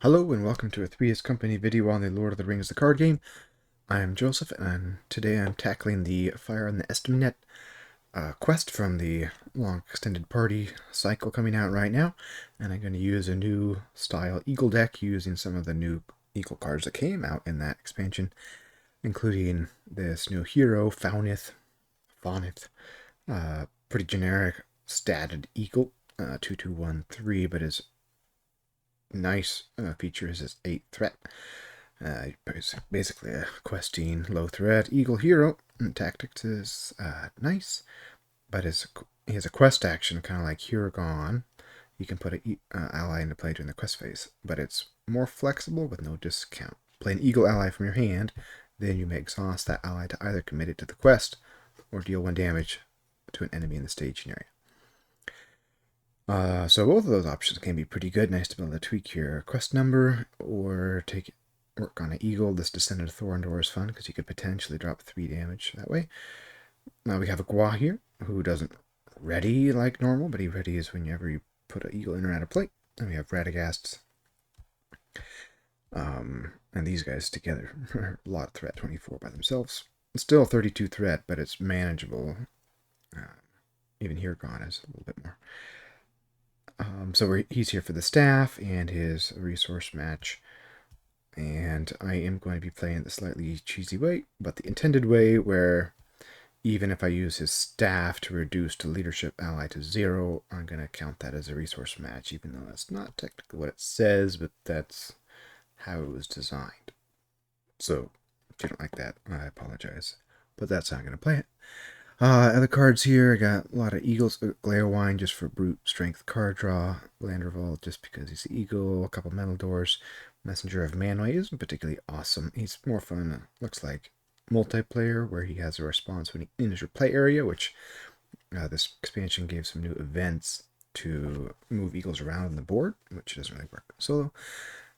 Hello and welcome to a Three's Company video on the Lord of the Rings the card game. I'm Joseph and today I'm tackling the Fire on the Estemnet quest from the long extended party cycle coming out right now. And I'm going to use a new style Eagle deck using some of the new Eagle cards that came out in that expansion, including this new hero, Faunith, pretty generic statted Eagle, 2213, but his nice feature is his 8 threat. Basically a questing low threat Eagle hero. And tactics is nice, but he has a quest action kind of like Huragon. You can put an ally into play during the quest phase, but it's more flexible with no discount. Play an Eagle ally from your hand, then you may exhaust that ally to either commit it to the quest or deal 1 damage to an enemy in the staging area. So both of those options can be pretty good. Nice to be able to tweak your quest number or work on an Eagle. This Descendant of Thorondor is fun because you could potentially drop 3 damage that way. Now we have a Gwaihir who doesn't ready like normal, but he readies whenever you put an Eagle in or out of play. And we have Radagast. And these guys together are a lot of threat, 24 by themselves. It's still 32 threat, but it's manageable. Even Huragon is a little bit more. So he's here for the staff and his resource match. And I am going to be playing it the slightly cheesy way, but the intended way where even if I use his staff to reduce the leadership ally to 0, I'm going to count that as a resource match, even though that's not technically what it says, but that's how it was designed. So if you don't like that, I apologize. But that's how I'm going to play it. Other cards here, I got a lot of Eagles. Gwaihir just for brute strength card draw. Landerval just because he's the Eagle. A couple Metal Doors. Messenger of Manway isn't particularly awesome. He's more fun, looks like multiplayer, where he has a response when he enters your play area, which this expansion gave some new events to move Eagles around on the board, which doesn't really work solo.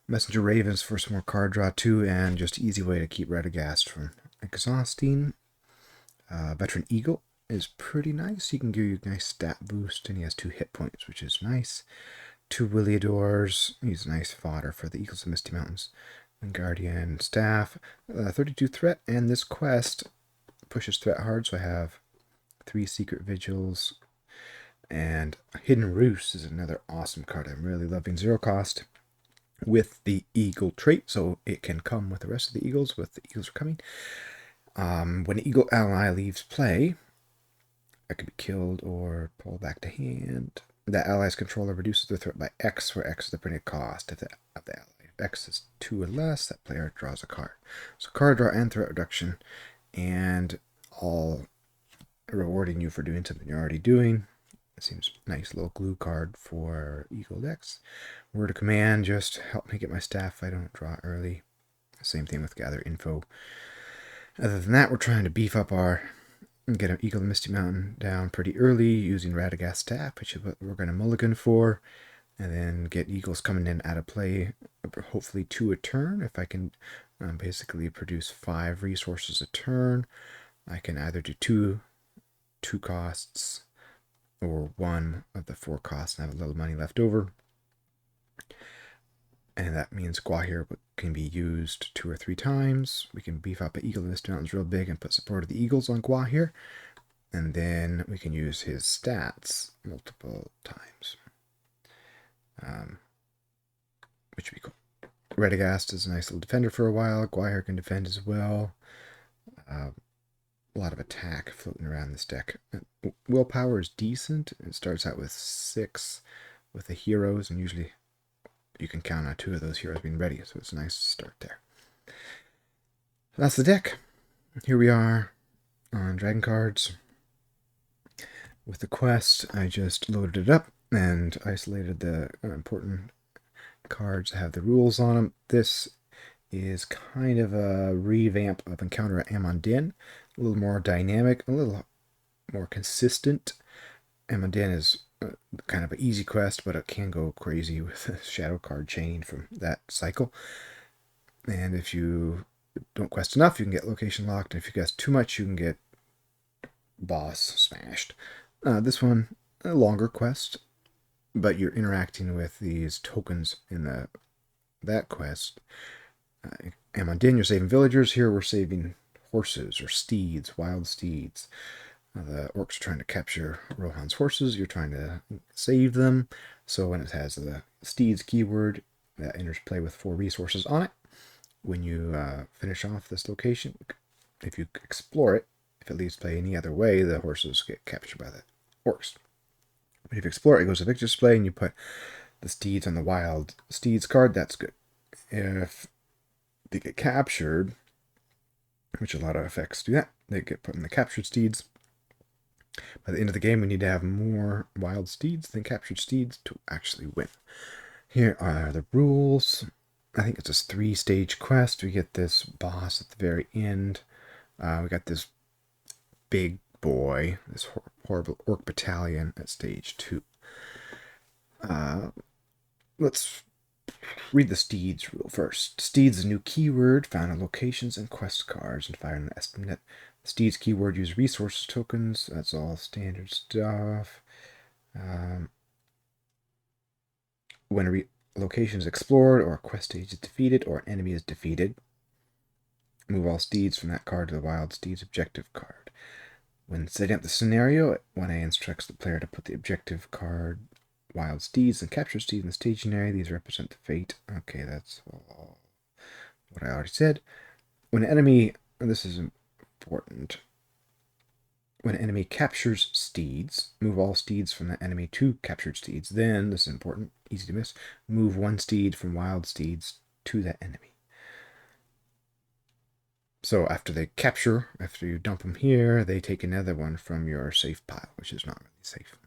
Messenger Ravens for some more card draw too, and just easy way to keep Radagast from exhausting. Veteran Eagle is pretty nice. He can give you a nice stat boost, and he has 2 hit points, which is nice. 2 Williadors. He's nice fodder for the Eagles of Misty Mountains. And Guardian Staff. 32 threat, and this quest pushes threat hard, so I have 3 Secret Vigils. And Hidden Roost is another awesome card. I'm really loving. 0 cost with the Eagle trait, so it can come with the rest of the Eagles, with the Eagles are coming. When an Eagle ally leaves play, it can be killed or pulled back to hand. That ally's controller reduces the threat by X, where X is the printed cost of the ally. If X is 2 or less, that player draws a card. So card draw and threat reduction, and all rewarding you for doing something you're already doing. It seems nice little glue card for Eagle decks. Word of command, just help me get my staff if I don't draw early. Same thing with gather info. Other than that, we're trying to beef up get an Eagle of Misty Mountain down pretty early using Radagast staff, which is what we're going to mulligan for, and then get Eagles coming in out of play, hopefully 2 a turn. If I can basically produce 5 resources a turn, I can either do 2 costs or 1 of the 4 costs and have a little money left over. And that means Gwaihir can be used 2 or 3 times. We can beef up an Eagle of Misty Mountains real big and put support of the Eagles on Gwaihir. And then we can use his stats multiple times. Which would be cool. Radagast is a nice little defender for a while. Gwaihir can defend as well. A lot of attack floating around this deck. Willpower is decent. It starts out with 6 with the heroes, and usually you can count on 2 of those heroes being ready, so it's nice to start there. That's the deck. Here we are on Dragon Cards. With the quest, I just loaded it up and isolated the important cards that have the rules on them. This is kind of a revamp of Encounter at Amon-Dîn. A little more dynamic, a little more consistent. Amon-Dîn is kind of an easy quest, but it can go crazy with a shadow card chain from that cycle. And if you don't quest enough, you can get location locked. And if you quest too much, you can get boss smashed. This one, a longer quest, but you're interacting with these tokens in the that quest. Amundin, you're saving villagers. Here we're saving horses or steeds, wild steeds. The orcs are trying to capture Rohan's horses. You're trying to save them. So when it has the steeds keyword, that enters play with 4 resources on it. When you finish off this location, if you explore it, if it leaves play any other way, the horses get captured by the orcs. But if you explore it, it goes to victor display, and you put the steeds on the wild steeds card. That's good. If they get captured, which a lot of effects do that, they get put in the captured steeds. By the end of the game, we need to have more wild steeds than captured steeds to actually win. Here are the rules. I think it's a 3-stage quest. We get this boss at the very end. We got this big boy, this horrible orc battalion at stage 2. Let's read the Steeds rule first. Steeds is a new keyword found in locations and quest cards and fired in the Estemnet. The Steeds keyword use resource tokens. That's all standard stuff. When a location is explored or a quest stage is defeated or an enemy is defeated, move all steeds from that card to the Wild Steeds objective card. When setting up the scenario, 1A instructs the player to put the objective card Wild Steeds and Captured Steeds in the staging area. These represent the fate. Okay, that's all what I already said. When an enemy, and this is important, when an enemy captures steeds, move all steeds from the enemy to captured steeds. Then, this is important, easy to miss, move 1 steed from wild steeds to that enemy. So after they capture, after you dump them here, they take another one from your safe pile, which is not really safe.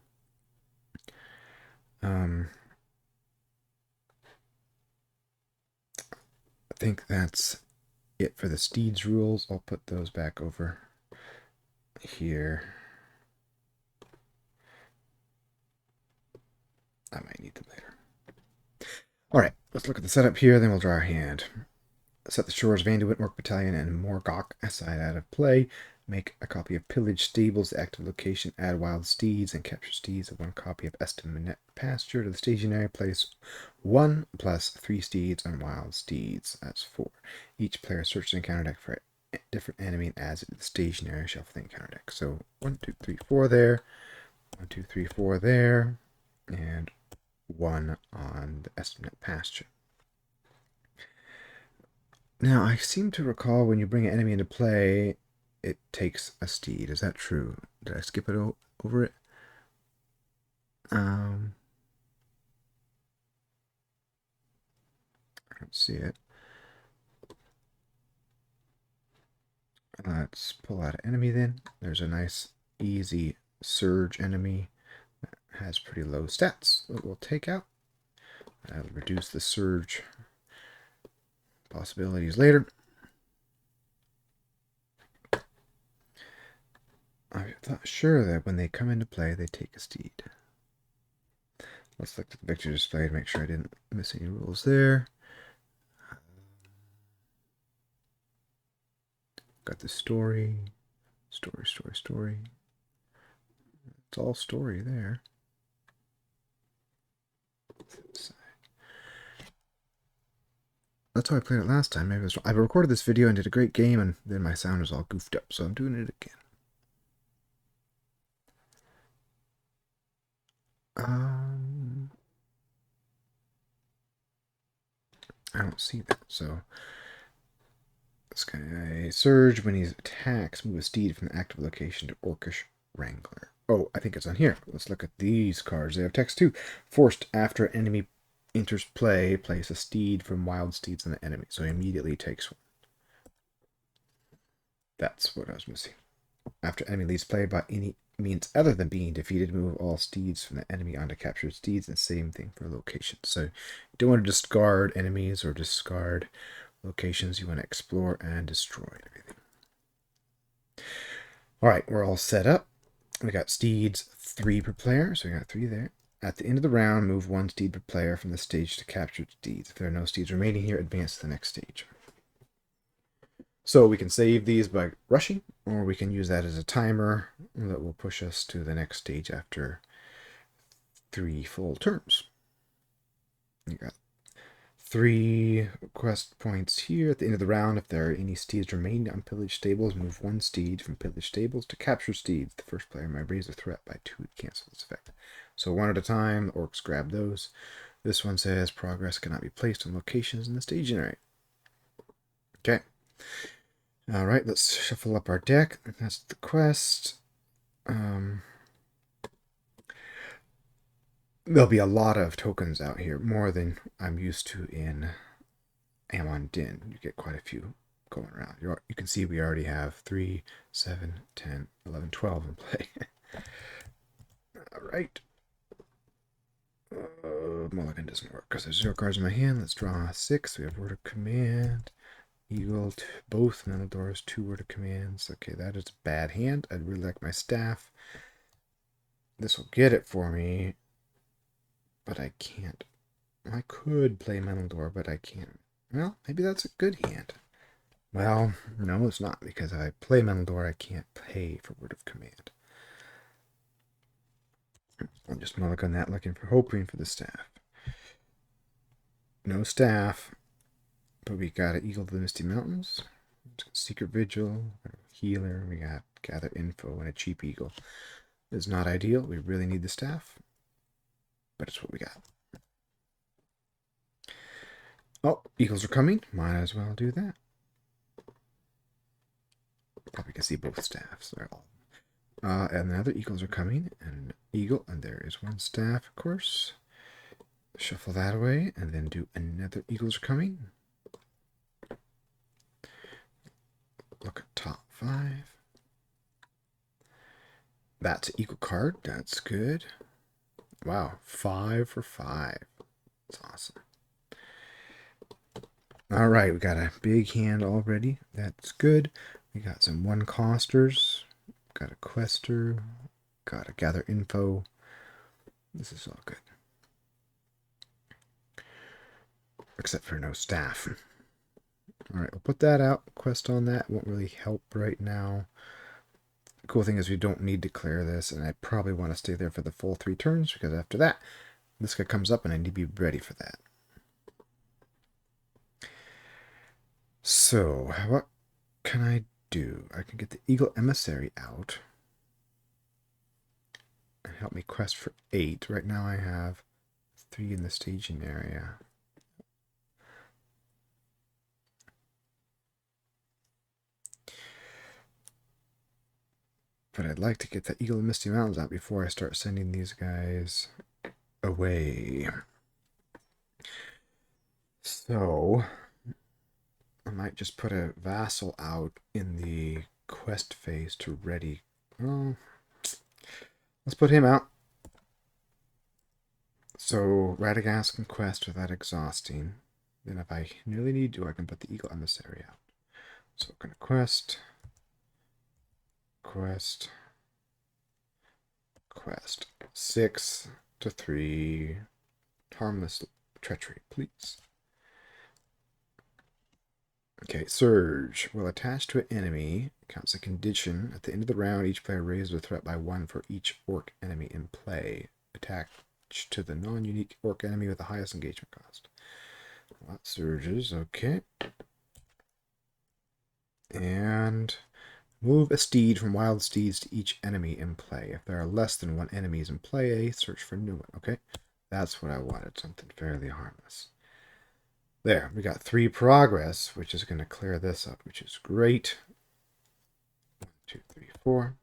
I think that's it for the Steeds rules. I'll put those back over here. I might need them later. Alright, let's look at the setup here, then we'll draw our hand. Set the shores of Anduin, Orc Battalion, and Morgok aside out of play. Make a copy of Pillage Stables, the active location. Add Wild Steeds and Capture Steeds. 1 copy of Estemnet Pasture to the staging area. Place 1 plus 3 steeds on Wild Steeds. That's 4. Each player searches the encounter deck for a different enemy and adds it to the staging area. Shuffle the encounter deck. So 1, 2, 3, 4 there. 1, 2, 3, 4 there. And 1 on the Estemnet Pasture. Now, I seem to recall when you bring an enemy into play, it takes a steed. Is that true? Did I skip it over it? I don't see it. Let's pull out an enemy then. There's a nice, easy surge enemy that has pretty low stats that we'll take out. That'll reduce the surge possibilities later. I thought sure that when they come into play, they take a steed. Let's look at the victory display to make sure I didn't miss any rules there. Got the story. Story. It's all story there. That's how I played it last time. Maybe I recorded this video and did a great game, and then my sound was all goofed up, so I'm doing it again. I don't see that, so this guy surge when he attacks, move a steed from the active location to Orcish Wrangler. Oh, I think it's on here. Let's look at these cards. They have text too. Forced after an enemy enters play, place a steed from Wild Steeds on the enemy. So he immediately takes one. That's what I was missing. After enemy leaves play by any means other than being defeated, move all steeds from the enemy onto captured steeds, and same thing for locations. So you don't want to discard enemies or discard locations. You want to explore and destroy everything. Alright, we're all set up. We got steeds 3 per player, so we got 3 there. At the end of the round, move 1 steed per player from the stage to captured steeds. If there are no steeds remaining here, advance to the next stage. So we can save these by rushing, or we can use that as a timer that will push us to the next stage after 3 full turns. You got 3 quest points here at the end of the round. If there are any steeds remaining on pillaged stables, move 1 steed from pillaged stables to capture steeds. The first player may raise a threat by 2 to cancel this effect. So 1 at a time, the orcs grab those. This one says progress cannot be placed on locations in the staging area. Okay. Alright, let's shuffle up our deck. That's the quest. There'll be a lot of tokens out here, more than I'm used to in Amon Din. You get quite a few going around. You can see we already have 3, 7, 10, 11, 12 in play. Alright. Mulligan doesn't work because there's 0 cards in my hand. Let's draw 6. We have word of command. Eagle, both Menadors, 2 word of commands. Okay, that is a bad hand. I'd really like my staff. This will get it for me, but I can't. I could play Menador, but I can't. Well, maybe that's a good hand. Well, no, it's not, because if I play Menador, I can't pay for word of command. I'll just mulligan that, hoping for the staff. No staff, but we got an Eagle of the Misty Mountains, Secret Vigil, Healer, we got Gather Info, and a cheap Eagle. It's not ideal, we really need the staff, but it's what we got. Oh, Eagles are coming, might as well do that. Probably can see both staffs. They're all. And the other Eagles are coming, and an Eagle, and there is 1 staff, of course. Shuffle that away, and then do another Eagles are coming. Look at top 5. That's an Eagle card. That's good. Wow, 5 for 5. That's awesome. All right, we got a big hand already. That's good. We got some 1-costers. Got a quester. Got a gather info. This is all good. Except for no staff. All right, we'll put that out. Quest on that won't really help right now. The cool thing is we don't need to clear this, and I probably want to stay there for the full 3 turns, because after that, this guy comes up and I need to be ready for that. So, what can I do? I can get the Eagle Emissary out and help me quest for 8. Right now I have 3 in the staging area. But I'd like to get the Eagle of Misty Mountains out before I start sending these guys away. So, I might just put a vassal out in the quest phase to ready. Oh, let's put him out. So, Radagast can quest without exhausting. Then if I really need to, I can put the Eagle Emissary out. So we're going to quest, quest, quest. 6 to 3. Harmless treachery, please. Okay, Surge will attach to an enemy. Counts a condition. At the end of the round, each player raises a threat by 1 for each orc enemy in play. Attach to the non-unique orc enemy with the highest engagement cost. Well, that surges, okay. And move a steed from Wild Steeds to each enemy in play. If there are less than 1 enemies in play, search for a new one. Okay, that's what I wanted, something fairly harmless. There, we got 3 progress, which is going to clear this up, which is great. 1, 2, 3, 4.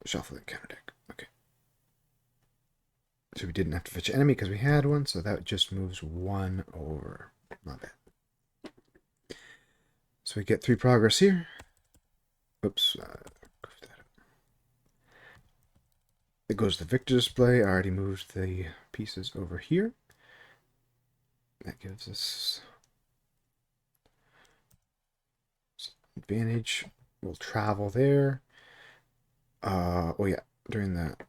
Shuffle the counter deck. Okay. So we didn't have to fetch an enemy because we had one, so that just moves 1 over. Not bad. So we get 3 progress here. Oops. It goes to the victor display. I already moved the pieces over here. That gives us advantage. We'll travel there. Oh yeah, during that.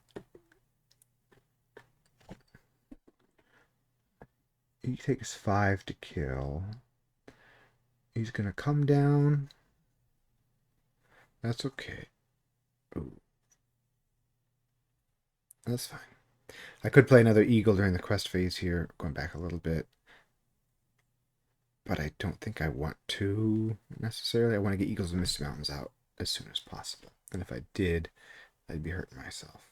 He takes 5 to kill. He's gonna come down. That's okay. Ooh. That's fine. I could play another eagle during the quest phase here, going back a little bit. but I don't think I want to necessarily. I want to get Eagles of Misty Mountains out as soon as possible. And if I did, I'd be hurting myself.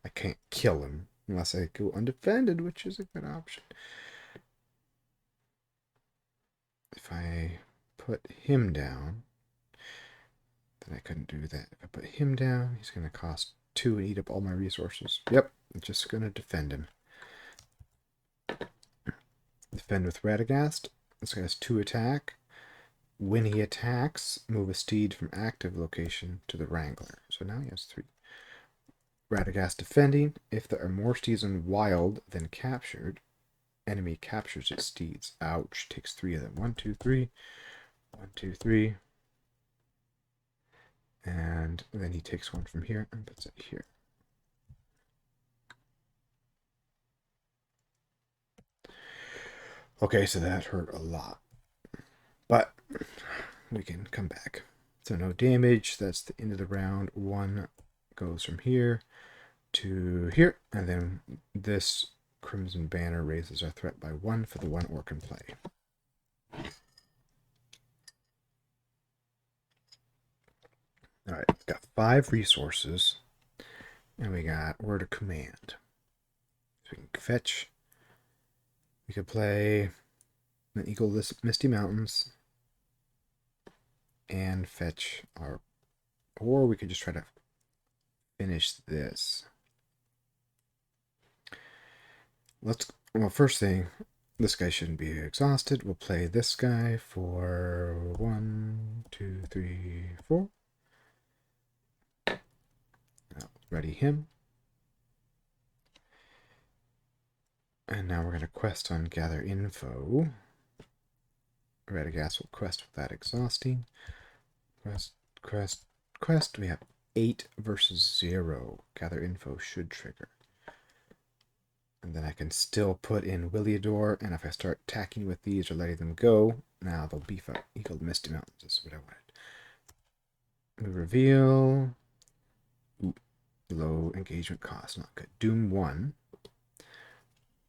I can't kill him unless I go undefended, which is a good option. If I put him down, then I couldn't do that. If I put him down, he's going to cost 2 and eat up all my resources. Yep, I'm just going to defend him. Defend with Radagast. This guy has 2 attack. When he attacks, move a steed from active location to the Wrangler. So now he has 3. Radagast defending. If there are more steeds in wild than captured, enemy captures its steeds. Ouch. Takes 3 of them. 1, 2, 3. 1, 2, 3. And then he takes 1 from here and puts it here. Okay, so that hurt a lot. But we can come back. So no damage. That's the end of the round. 1 goes from here to here. And then this Crimson Banner raises our threat by 1 for the 1 orc in play. Alright, we've got 5 resources. And we got Word of Command. So we can fetch. We could play an Eagle of Misty Mountains and fetch our... Or we could just try to finish this. Well, first thing, this guy shouldn't be exhausted. We'll play this guy for 1, 2, 3, 4. Now, ready him. And now we're going to quest on Gather Info. Radagast will quest without exhausting. Quest. We have 8 versus 0. Gather Info should trigger. And then I can still put in Williador, and if I start attacking with these or letting them go, now they'll beef up Eagle Misty Mountains. This is what I wanted. We reveal. Ooh, low engagement cost, not good. Doom 1.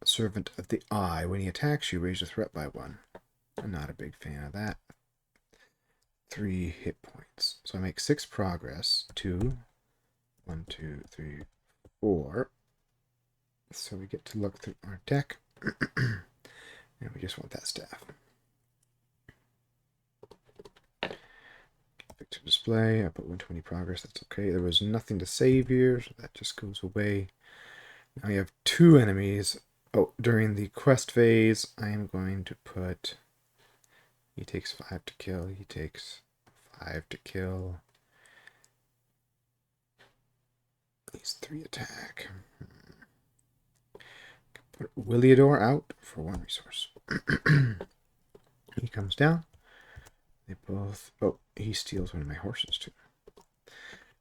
Servant of the Eye. When he attacks you, raise the threat by 1. I'm not a big fan of that. 3 hit points. So I make 6 progress. 2, 1, 2, 3, 4. So we get to look through our deck. And we just want that staff. Picture display. I put 120 progress. That's okay. There was nothing to save here, so that just goes away. Now we have 2 enemies. Oh, during the quest phase, I am going to put... He takes 5 to kill. He takes 5 to kill. He's 3 attack. Put Williador out for 1 resource. He comes down. They both... Oh, he steals one of my horses too.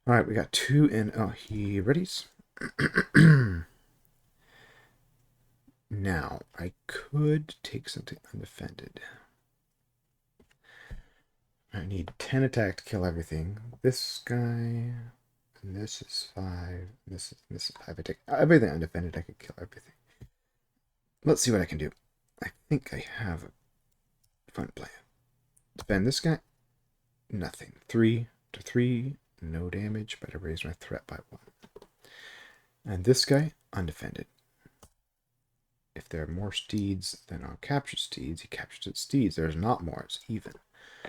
Alright, we got 2 in... Oh, he readies. Now, I could take something undefended. I need 10 attack to kill everything. This guy, and this is 5. This is 5. I take everything undefended. I could kill everything. Let's see what I can do. I think I have a fun plan. Defend this guy. Nothing. 3 to 3. No damage, but I raise my threat by 1. And this guy, undefended. If there are more steeds than on Captured Steeds, he captures its steeds. There's not more. It's even.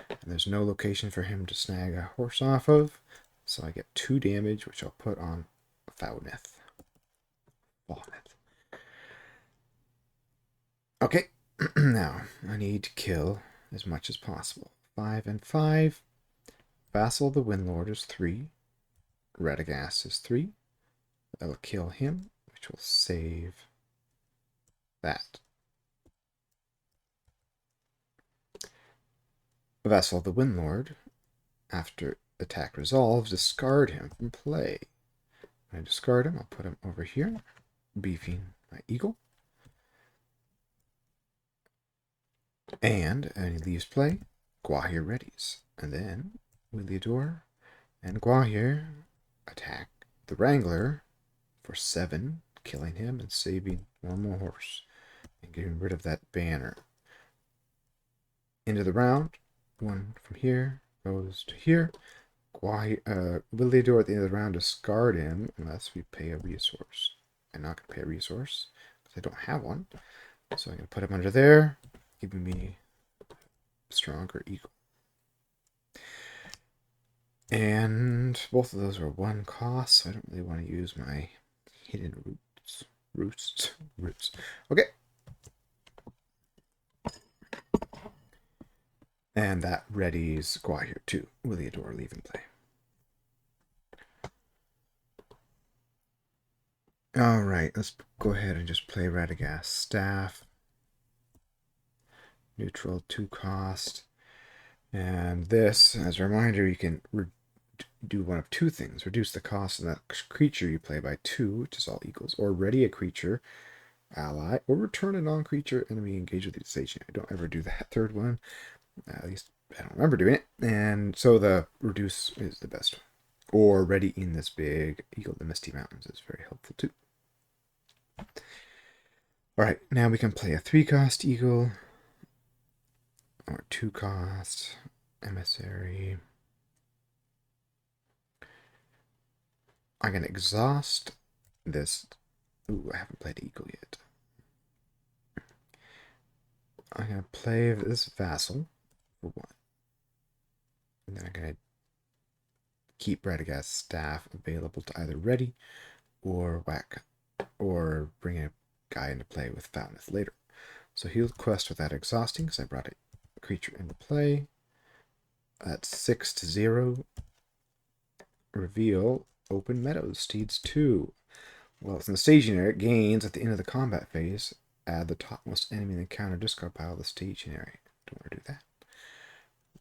And there's no location for him to snag a horse off of. So I get 2 damage, which I'll put on Foulneth. Okay. Now, I need to kill as much as possible. 5 and 5. Vassal the Windlord is 3. Radagast is 3. That'll kill him, which will save that. Vassal the Windlord, after attack resolves, discard him from play. When I discard him, I'll put him over here, beefing my eagle. And he leaves play, Gwaihir readies. And then Williador and Gwaihir attack the Wrangler for 7, killing him and saving one more horse and getting rid of that banner. End of the round. One from here goes to here. Gwaihir at the end of the round, discard him unless we pay a resource. I'm not going to pay a resource because I don't have one. So I'm going to put him under there, giving me stronger eagle. And both of those are 1 cost, so I don't really want to use my hidden roots. Okay. And that readies Gwaihir too. Williador leave in play. Alright, let's go ahead and just play Radagast Staff. Neutral 2 cost. And this, as a reminder, you can do one of 2 things. Reduce the cost of that creature you play by 2, which is all equals, or ready a creature, ally, or return a non-creature enemy engaged with the station. I don't ever do that third one. At least I don't remember doing it. And so the reduce is the best one. Or ready in this big eagle, the Misty Mountains is very helpful too. Alright, now we can play a 3-cost eagle. Or 2-cost emissary. I'm going to exhaust this. Ooh, I haven't played eagle yet. I'm going to play this vassal for 1. And then I'm going to keep Radagast's staff available to either ready or whack or bring a guy into play with Falmouth later. So he'll quest without exhausting because I brought a creature into play. That's 6-0. Reveal Open Meadows, Steeds 2. Well, it's in the stationary. It gains at the end of the combat phase. Add the topmost enemy in the counter discard pile of the stationary. Don't want to do that.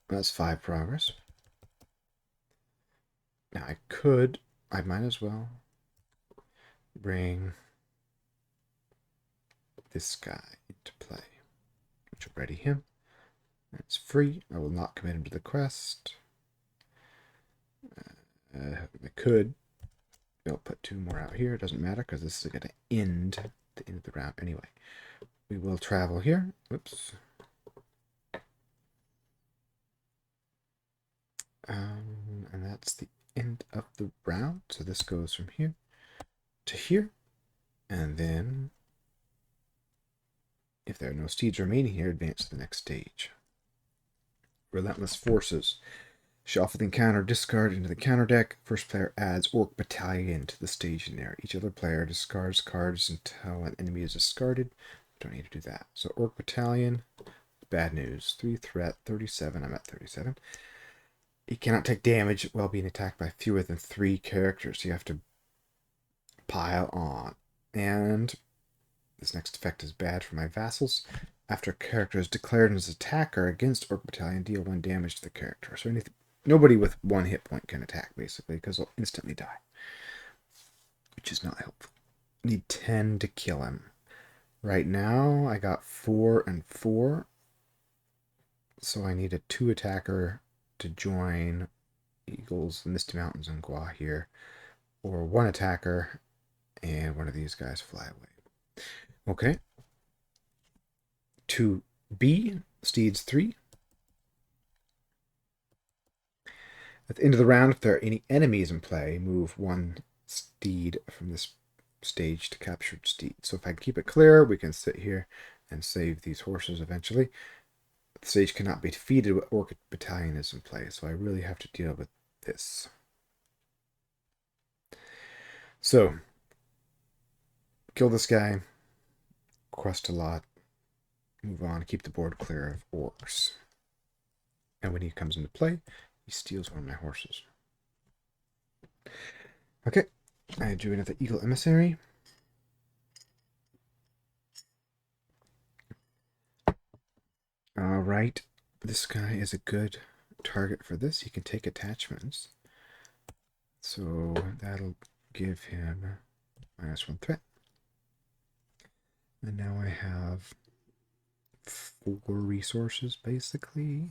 That's 5 progress. Now I might as well bring this guy into play, which will ready him. It's free. I will not commit him to the quest. I could. I'll put 2 more out here. It doesn't matter because this is going to end the end of the round anyway. We will travel here. Whoops. And that's the end of the round. So this goes from here to here. And then, if there are no steeds remaining here, advance to the next stage. Relentless Forces. Shuffle the encounter, discard into the counter deck. First player adds Orc Battalion to the stationary. Each other player discards cards until an enemy is discarded. Don't need to do that. So Orc Battalion, bad news. 3 threat, 37. I'm at 37. He cannot take damage while being attacked by fewer than 3 characters. So you have to pile on. And this next effect is bad for my vassals. After a character is declared as attacker against Orc Battalion, deal 1 damage to the character. So nobody with 1 hit point can attack, basically, because they'll instantly die. Which is not helpful. Need 10 to kill him. Right now, I got 4 and 4. So I need a 2 attacker to join Eagles, Misty Mountains, and Gwaihir. Or 1 attacker, and one of these guys fly away. Okay. 2B, Steeds 3. At the end of the round, if there are any enemies in play, move 1 steed from this stage to Captured Steeds. So if I keep it clear, we can sit here and save these horses eventually. The stage cannot be defeated when Orc Battalion is in play, so I really have to deal with this. So, kill this guy, quest a lot, move on, keep the board clear of orcs. And when he comes into play, he steals one of my horses. Okay, I drew another Eagle Emissary. Alright, this guy is a good target for this. He can take attachments. So that'll give him -1 threat. And now I have 4 resources, basically.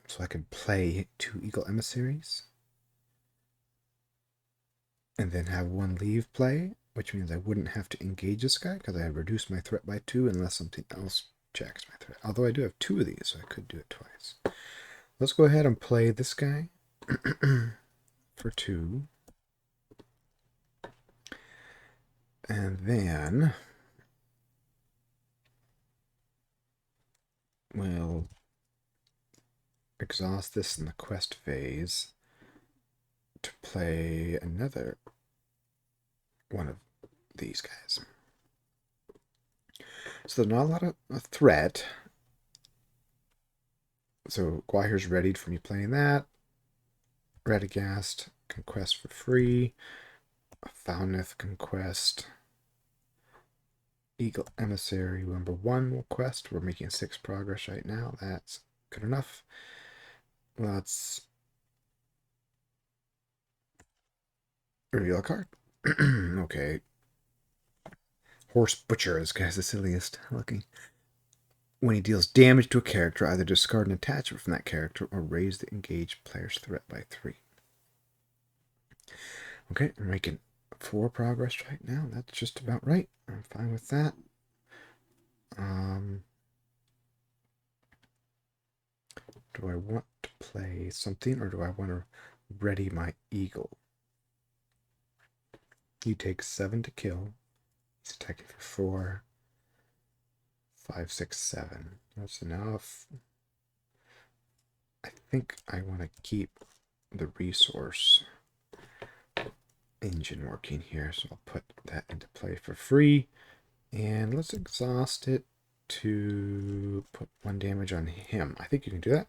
So I can play 2 Eagle Emissaries. And then have 1 leave play, which means I wouldn't have to engage this guy because I have reduced my threat by 2 unless something else Jack's my threat. Although I do have 2 of these, so I could do it twice. Let's go ahead and play this guy for 2. And then we'll exhaust this in the quest phase to play another one of these guys. So there's not a lot of a threat. So Gwaihir's readied for me playing that. Radagast can quest for free. Foundneth can quest. Eagle Emissary number 1 will quest. We're making 6 progress right now. That's good enough. Let's reveal a card. Okay. Horse Butcher. This guy's the silliest looking. When he deals damage to a character, either discard an attachment from that character or raise the engaged player's threat by 3. Okay, we're making 4 progress right now. That's just about right. I'm fine with that. Do I want to play something, or do I want to ready my eagle? He takes 7 to kill. He's attacking for 4. 5, 6, 7. That's enough. I think I want to keep the resource engine working here, so I'll put that into play for free. And let's exhaust it to put 1 damage on him. I think you can do that.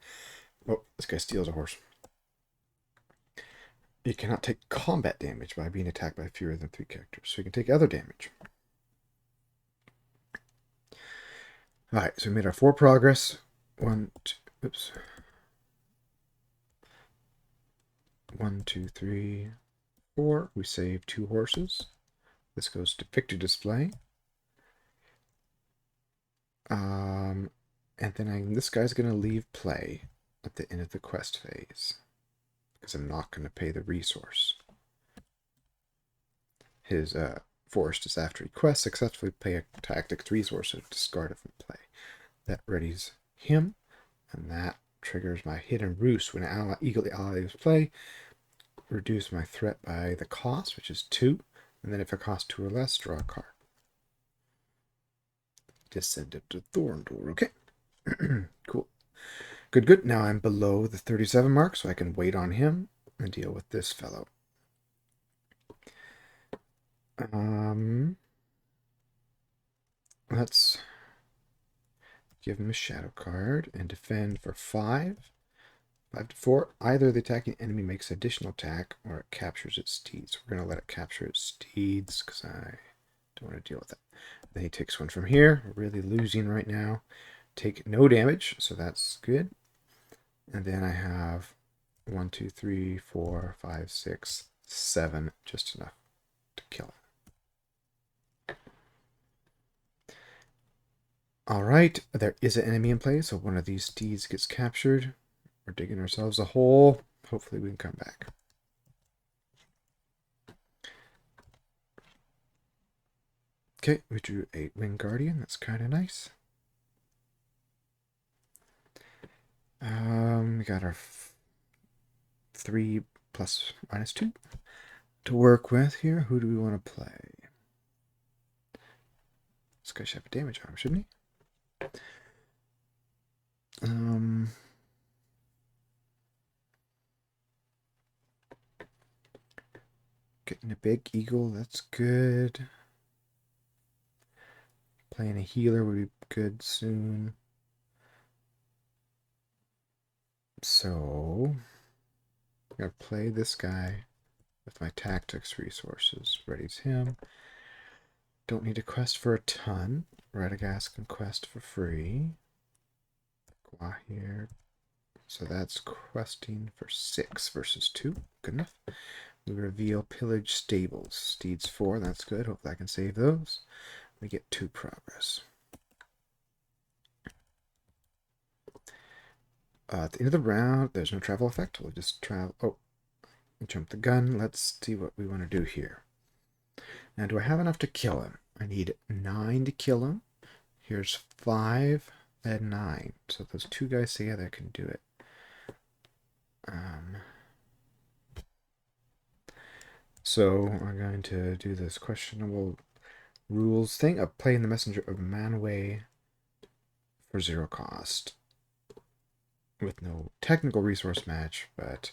Oh, this guy steals a horse. You cannot take combat damage by being attacked by fewer than 3 characters, so you can take other damage. Alright, so we made our 4 progress. 1, 2, oops. 1, 2, 3, 4. We save 2 horses. This goes to victory display. And then this guy's going to leave play at the end of the quest phase, because I'm not going to pay the resource. His forest is after he quests, successfully pay a tactics resource or discard it from play. That readies him, and that triggers my hidden roost. When an eagle ally leaves play, reduce my threat by the cost, which is 2, and then if it costs 2 or less, draw a card. Descended to Thorndor. Okay. Cool. Good, good. Now I'm below the 37 mark, so I can wait on him and deal with this fellow. Let's give him a shadow card and defend for 5. 5 to 4. Either the attacking enemy makes additional attack or it captures its steeds. We're going to let it capture its steeds because I don't want to deal with that. Then he takes 1 from here. We're really losing right now. Take no damage, so that's good. And then I have 1, 2, 3, 4, 5, 6, 7, just enough to kill it. Alright, there is an enemy in play, so one of these steeds gets captured. We're digging ourselves a hole. Hopefully we can come back. Okay, we drew a Winged Guardian. That's kind of nice. We got our 3 plus minus 2 to work with here. Who do we want to play? This guy should have a damage on him, shouldn't he? Getting a big eagle, that's good. Playing a healer would be good soon. So, I'm going to play this guy with my tactics resources. Readies him. Don't need to quest for a ton. Radagast can quest for free. Gwaihir. So that's questing for 6 versus 2. Good enough. We reveal Pillage Stables. Steeds 4, that's good. Hopefully I can save those. We get 2 progress. At the end of the round, there's no travel effect. We'll just travel. Oh, jump the gun. Let's see what we want to do here. Now, do I have enough to kill him? I need 9 to kill him. Here's 5 and 9. So those two guys together can do it. So we're going to do this questionable rules thing of playing the Messenger of Manwë for 0 cost. With no technical resource match, but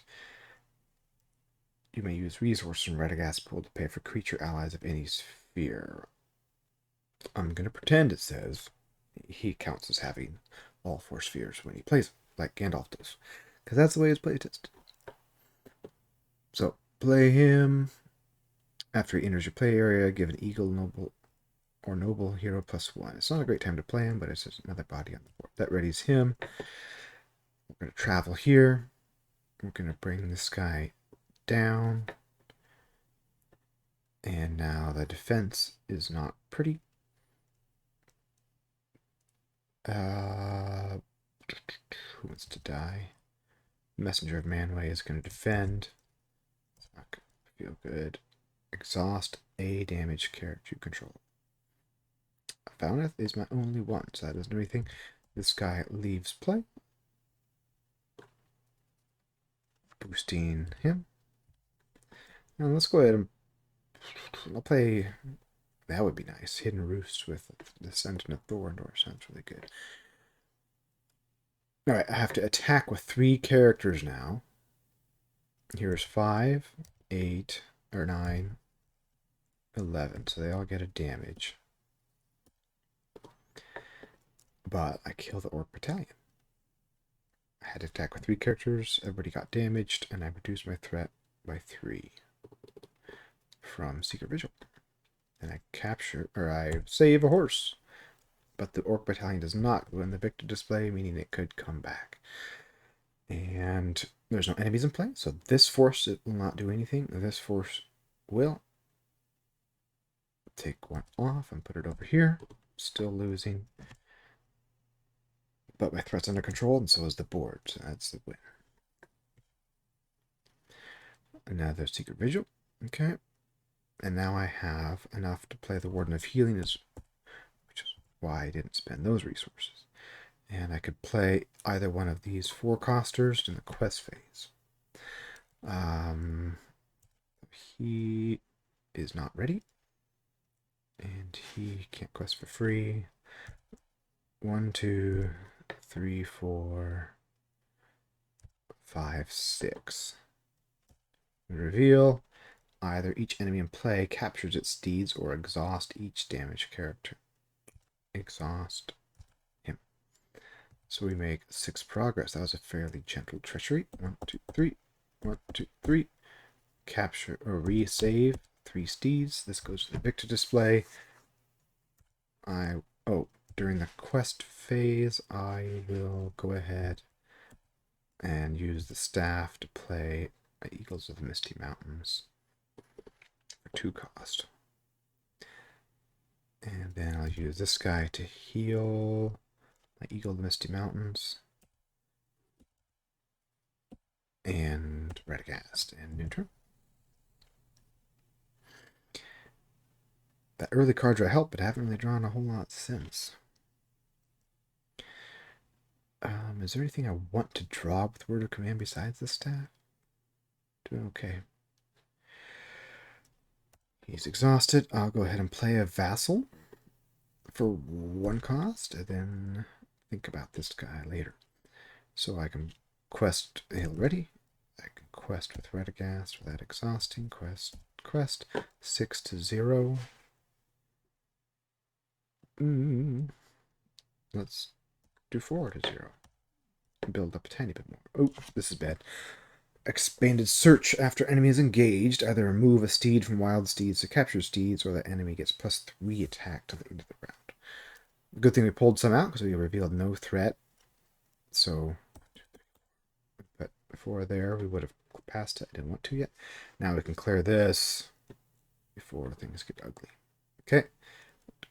you may use resources from Radagast pool to pay for creature allies of any sphere. I'm going to pretend it says he counts as having all 4 spheres when he plays, like Gandalf does. Because that's the way his playtest. So, play him. After he enters your play area, give an Eagle, Noble, or Noble Hero +1. It's not a great time to play him, but it's just another body on the board. That readies him. We're going to travel here. We're going to bring this guy down. And now the defense is not pretty. Who wants to die? Messenger of Manwë is going to defend. It's not going to feel good. Exhaust a damage character you control. Founeth is my only one, so that doesn't do anything. This guy leaves play. Boosting him. Now let's go ahead and I'll play. That would be nice. Hidden Roost with the Descendant of Thorndor sounds really good. Alright, I have to attack with 3 characters now. Here's 5, 8, or 9, 11. So they all get a damage. But I kill the Orc Battalion. I had to attack with 3 characters. Everybody got damaged, and I reduced my threat by 3 from Secret Vigil. And I capture, or I save a horse. But the Orc Battalion does not go in the victor display, meaning it could come back. And there's no enemies in play, so this force, it will not do anything. This force will. Take 1 off and put it over here. Still losing. But my threat's under control, and so is the board. So that's the win. Another Secret Vigil. Okay. And now I have enough to play the Warden of Healing, which is why I didn't spend those resources. And I could play either one of these 4-costers in the quest phase. He is not ready. And he can't quest for free. 1, 2, 3, 4, 5, 6. Reveal. Either each enemy in play captures its steeds or exhaust each damaged character. Exhaust him. So we make 6 progress. That was a fairly gentle treachery. 1, 2, 3. 1, 2, 3. Capture or resave 3 steeds. This goes to the victor display. During the quest phase, I will go ahead and use the staff to play Eagles of the Misty Mountains for 2 cost. And then I'll use this guy to heal my Eagle of the Misty Mountains. And Radagast and Neutral. That early cards are help, but I haven't really drawn a whole lot since. Is there anything I want to draw with Word of Command besides the staff? Doing okay. He's exhausted. I'll go ahead and play a Vassal for 1 cost, and then think about this guy later. So I can quest Hail Ready. I can quest with Radagast without exhausting. Quest 6 to 0. Let's do 4 to 0. Build up a tiny bit more. Oh, this is bad. Expanded search. After enemy is engaged, either remove a steed from Wild Steeds to Captured Steeds, or the enemy gets +3 attack to the end of the round. Good thing we pulled some out, because we revealed no threat. So, but before there, we would have passed it. I didn't want to yet. Now we can clear this before things get ugly. Okay.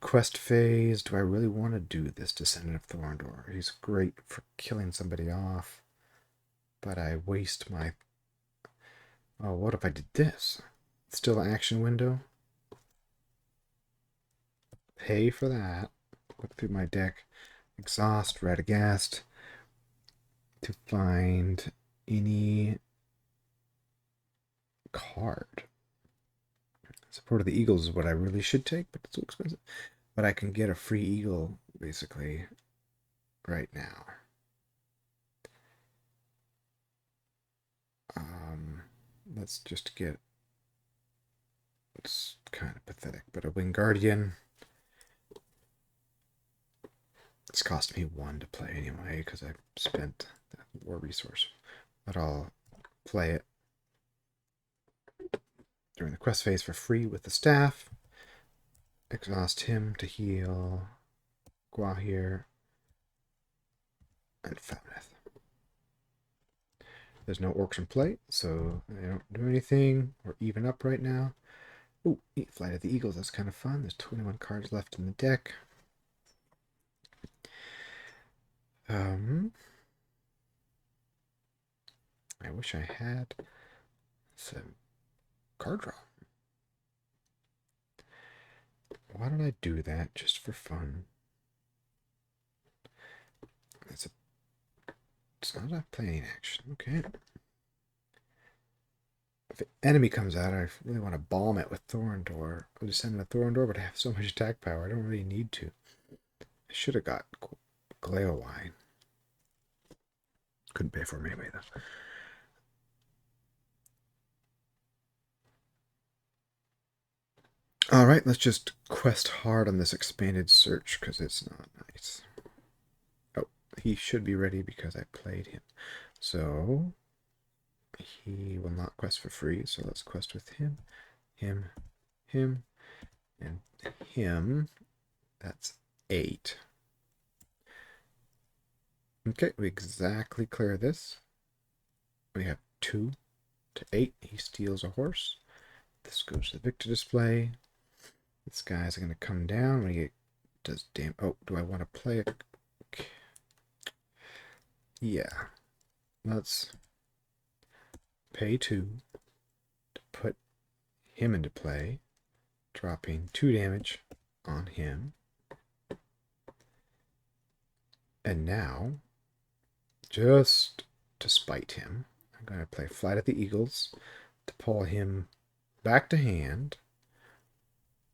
Quest phase. Do I really want to do this Descendant of Thorndor? He's great for killing somebody off. But I waste my... Oh, what if I did this? Still an action window. Pay for that. look through my deck. Exhaust, Radagast, to find any card. Support of the Eagles is what I really should take, but it's so expensive. But I can get a free eagle, basically, right now. Let's just get... It's kind of pathetic, but a Winged Guardian. It's cost me 1 to play anyway, because I spent that war resource. But I'll play it during the quest phase for free with the staff. Exhaust him to heal Gwaihir and Falmouth. There's no orcs in play, so I don't do anything. We're even up right now. Ooh, Flight of the Eagles, that's kind of fun. There's 21 cards left in the deck. I wish I had some card draw. Why don't I do that just for fun? It's not a playing action. Okay. If an enemy comes out, I really want to bomb it with Thorn Door. I'll just send in a Thorn Door, but I have so much attack power. I don't really need to. I should have got Gwaihir. Couldn't pay for them anyway, though. Alright, let's just quest hard on this expanded search, because it's not nice. Oh, he should be ready because I played him. So, he will not quest for free, so let's quest with him, him, and him. That's 8. Okay, we exactly clear this. We have 2 to 8. He steals a horse. This goes to the victor display. This guy's going to come down when he does damn. Oh, do I want to play it? Yeah. Let's pay 2 to put him into play, dropping 2 damage on him. And now, just to spite him, I'm going to play Flight of the Eagles to pull him back to hand.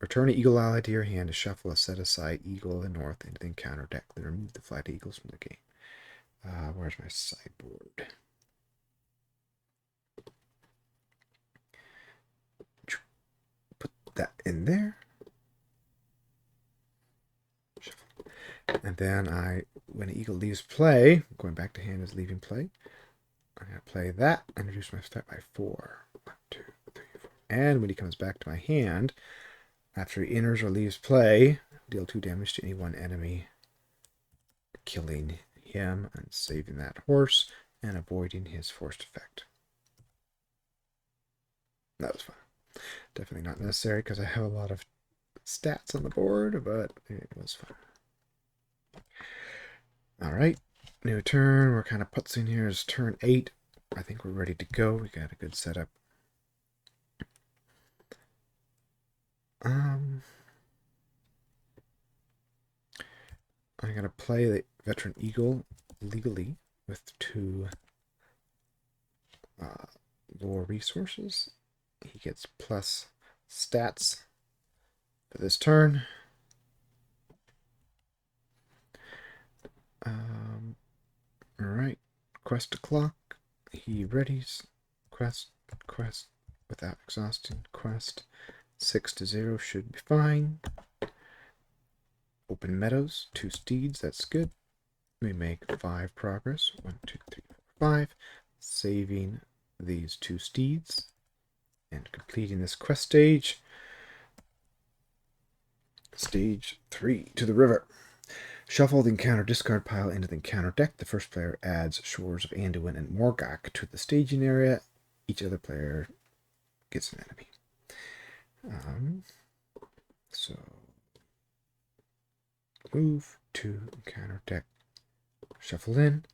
Return an eagle ally to your hand to shuffle a set-aside eagle of the north into the encounter deck. Then remove the Flight of Eagles from the game. Where's my sideboard? Put that in there. Shuffle. And then when an eagle leaves play, going back to hand is leaving play. I'm going to play that and reduce my threat by 4. 1, 2, 3, 4. And when he comes back to my hand, after he enters or leaves play, deal 2 damage to any one enemy, killing him and saving that horse and avoiding his forced effect. That was fun. Definitely not necessary because I have a lot of stats on the board, but it was fun. Alright, new turn. We're kind of putzing here. It's turn 8. I think we're ready to go. We got a good setup. I'm going to play the Veteran Eagle legally with 2 lore resources. He gets plus stats for this turn. Alright, quest o'clock. He readies. Quest without exhausting. Quest 6 to 0 should be fine. Open meadows, 2 steeds, that's good. We make 5 progress. 1, 2, 3, 4, 5. Saving these 2 steeds and completing this quest stage. Stage 3, to the river. Shuffle the encounter discard pile into the encounter deck. The first player adds Shores of Anduin and Morgok to the staging area. Each other player gets an enemy. So move to encounter deck, shuffle in,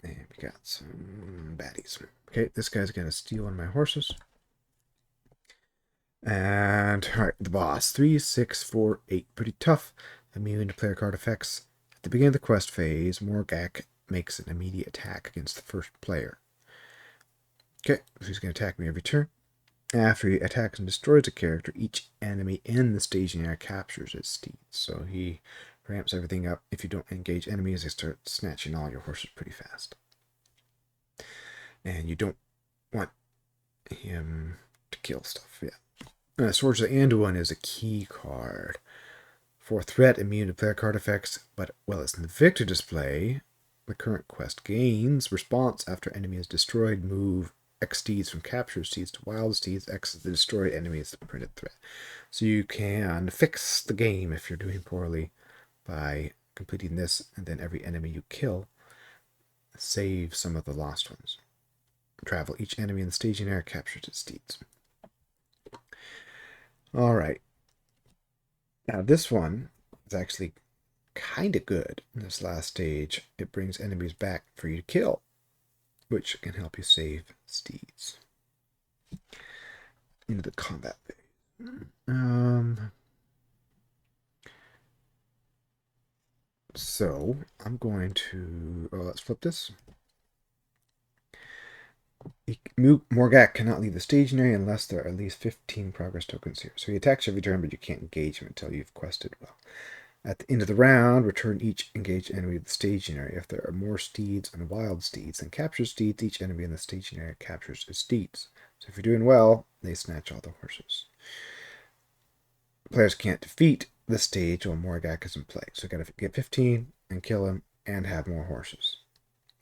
and we got some baddies. Okay, this guy's gonna steal one of my horses. And alright, the boss. 3, 6, 4, 8. Pretty tough. Immune to player card effects. At the beginning of the quest phase, Morgak makes an immediate attack against the first player. Okay, so he's going to attack me every turn. After he attacks and destroys a character, each enemy in the staging area captures its steeds. So he ramps everything up. If you don't engage enemies, they start snatching all your horses pretty fast. And you don't want him to kill stuff. Yeah. Swords of Anduin is a key card. For threat, immune to player card effects, but while it's in the victor display, the current quest gains response after enemy is destroyed. Move X Steeds from Captured Steeds to Wild Steeds. X is the destroyed enemy is the printed threat. So you can fix the game if you're doing poorly by completing this, and then every enemy you kill, save some of the lost ones. Travel each enemy in the staging area captures its steeds. Alright. Now this one is actually kind of good. In this last stage, it brings enemies back for you to kill, which can help you save steeds. Into the combat phase. So I'm going to let's flip this. Morgak cannot leave the staging area unless there are at least 15 progress tokens here. So he attacks every turn, but you can't engage him until you've quested well. At the end of the round, return each engaged enemy to the staging area. If there are more steeds and wild steeds than captured steeds, each enemy in the staging area captures its steeds. So if you're doing well, they snatch all the horses. Players can't defeat the stage while Morgak is in play. So you gotta get 15 and kill him and have more horses.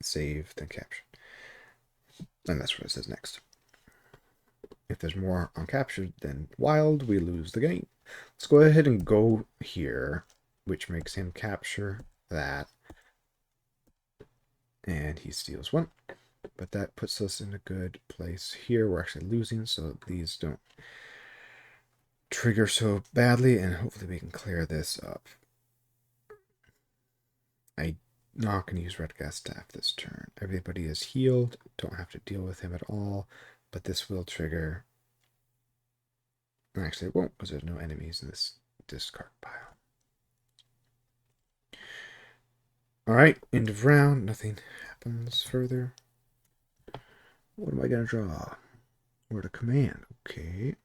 Save, then capture. And that's what it says next. If there's more uncaptured than wild, we lose the game. Let's go ahead and go here, which makes him capture that. And he steals one. But that puts us in a good place here. We're actually losing, so these don't trigger so badly, and hopefully we can clear this up. I'm not going to use Redgas Staff this turn. Everybody is healed. Don't have to deal with him at all. But this will trigger. Actually, it won't, because there's no enemies in this discard pile. Alright, end of round. Nothing happens further. What am I going to draw? Word of command. Okay.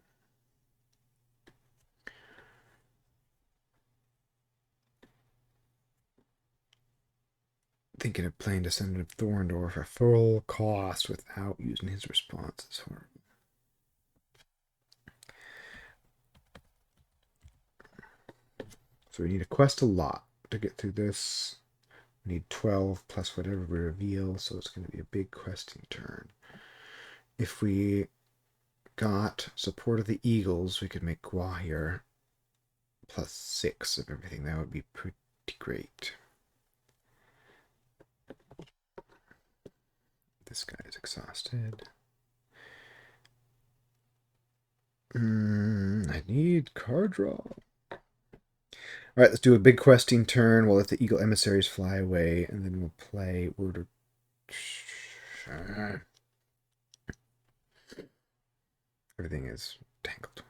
Thinking of playing Descendant of Thorndor for full cost without using his response is horrible. So we need to quest a lot to get through this. We need 12 plus whatever we reveal, so it's going to be a big questing turn. If we got support of the Eagles, we could make Gwaihir plus 6 of everything. That would be pretty great. This guy is exhausted. I need card draw. Alright, let's do a big questing turn. We'll let the Eagle Emissaries fly away, and then we'll play Word of... Everything is tangled.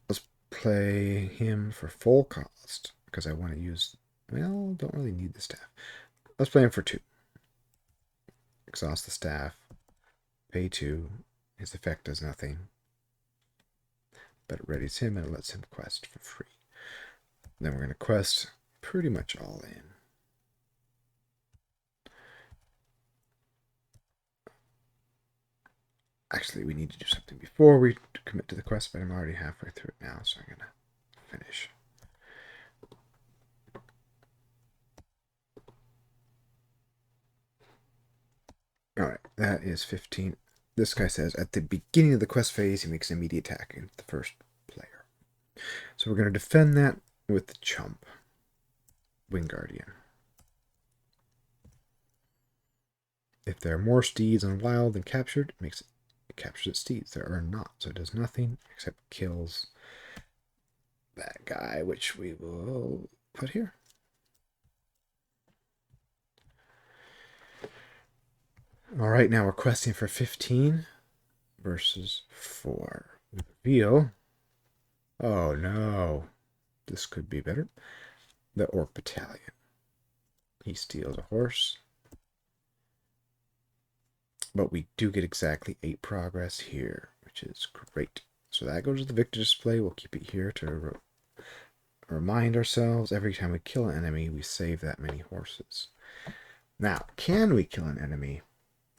Let's play him for full cost, because I want to use... Well, don't really need the staff. Let's play him for 2. Exhaust the staff. Pay 2. His effect does nothing. But it readies him and it lets him quest for free. Then we're going to quest pretty much all in. Actually, we need to do something before we commit to the quest, but I'm already halfway through it now, so I'm going to finish. Alright, that is 15. This guy says, at the beginning of the quest phase, he makes an immediate attack against the first player. So we're going to defend that with the chump, Wing Guardian. If there are more steeds on wild than captured, it captures its steeds. There are not, so it does nothing except kills that guy, which we will put here. Alright, now we're questing for 15 versus 4. We reveal... Oh no. This could be better. The Orc Battalion. He steals a horse. But we do get exactly 8 progress here, which is great. So that goes to the victor display. We'll keep it here to remind ourselves every time we kill an enemy, we save that many horses. Now, can we kill an enemy?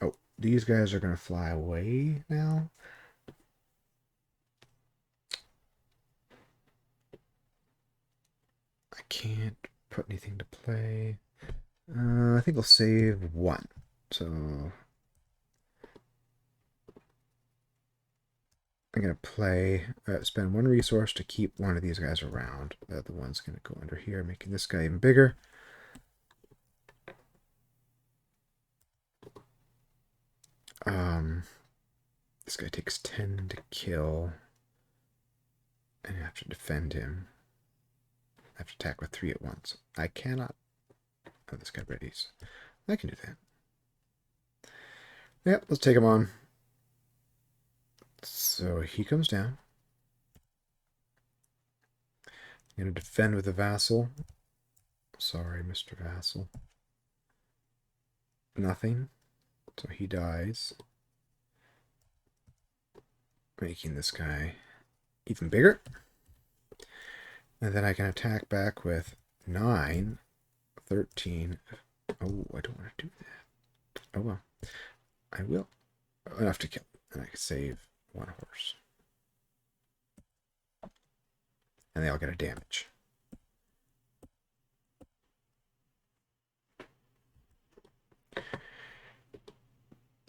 Oh, these guys are going to fly away now. I can't put anything to play. I think I'll save 1. So I'm going to play, spend 1 resource to keep one of these guys around. The other one's going to go under here, making this guy even bigger. This guy takes 10 to kill. And I have to defend him. I have to attack with 3 at once. I cannot. Oh, this guy readies. I can do that. Yep, let's take him on. So he comes down. I'm going to defend with a vassal. Sorry, Mr. Vassal. Nothing. So he dies. Making this guy even bigger. And then I can attack back with 9, 13. Oh, I don't want to do that. Oh, well. I will. Enough to kill. And I can save 1 horse. And they all get a damage.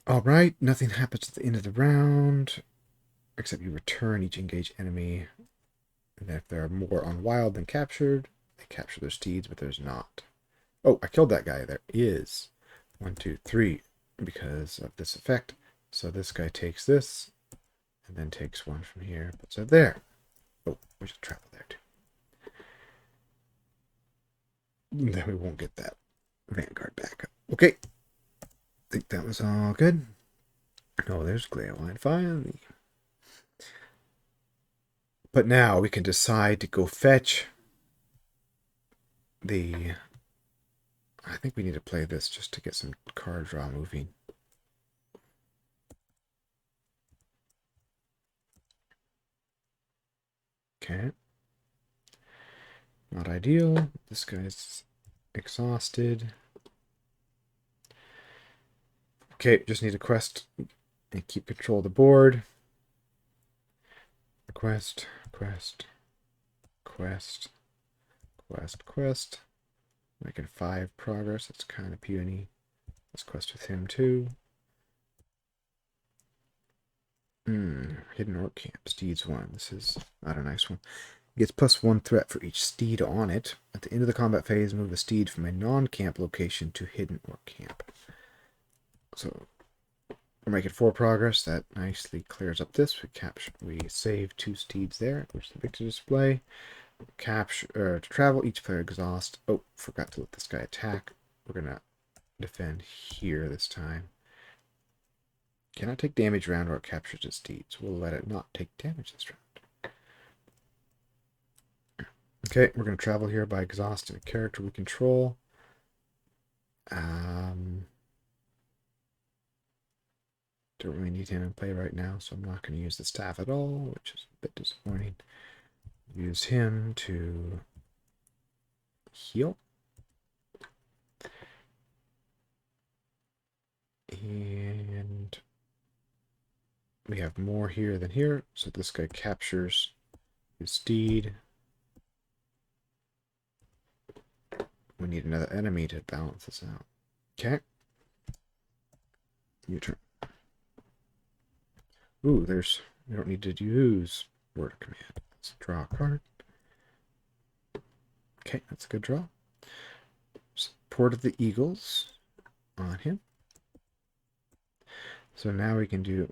Alright, nothing happens at the end of the round. Except you return each engaged enemy. And then if there are more on wild than captured, they capture their steeds, but there's not. Oh, I killed that guy. There is 1, 2, 3 because of this effect. So this guy takes this, and then takes 1 from here, puts it there. Oh, we should travel there too. Then we won't get that vanguard back up. Okay. I think that was all good. Oh, there's Gwaihir finally. But now we can decide to go fetch the... I think we need to play this just to get some card draw moving. Okay. Not ideal. This guy's exhausted. Okay, just need a quest and keep control of the board. Quest, quest, quest, quest, quest. Making 5 progress. That's kind of puny. Let's quest with him too. Hidden Orc Camp. Steeds 1. This is not a nice one. It gets +1 threat for each steed on it. At the end of the combat phase, move a steed from a non-camp location to Hidden Orc Camp. So we're making 4 progress. That nicely clears up this. We save 2 steeds there, which is the victor display. To travel, each player exhaust. Oh, forgot to let this guy attack. We're gonna defend here this time. Cannot take damage round or it captures its steeds. We'll let it not take damage this round. Okay, we're gonna travel here by exhausting a character we control. Don't really need him in play right now, so I'm not going to use the staff at all, which is a bit disappointing. Use him to heal. And we have more here than here, so this guy captures his steed. We need another enemy to balance this out. Okay. Your turn. Ooh, we don't need to use word of command. Let's draw a card. Okay, that's a good draw. Support of the Eagles on him. So now we can do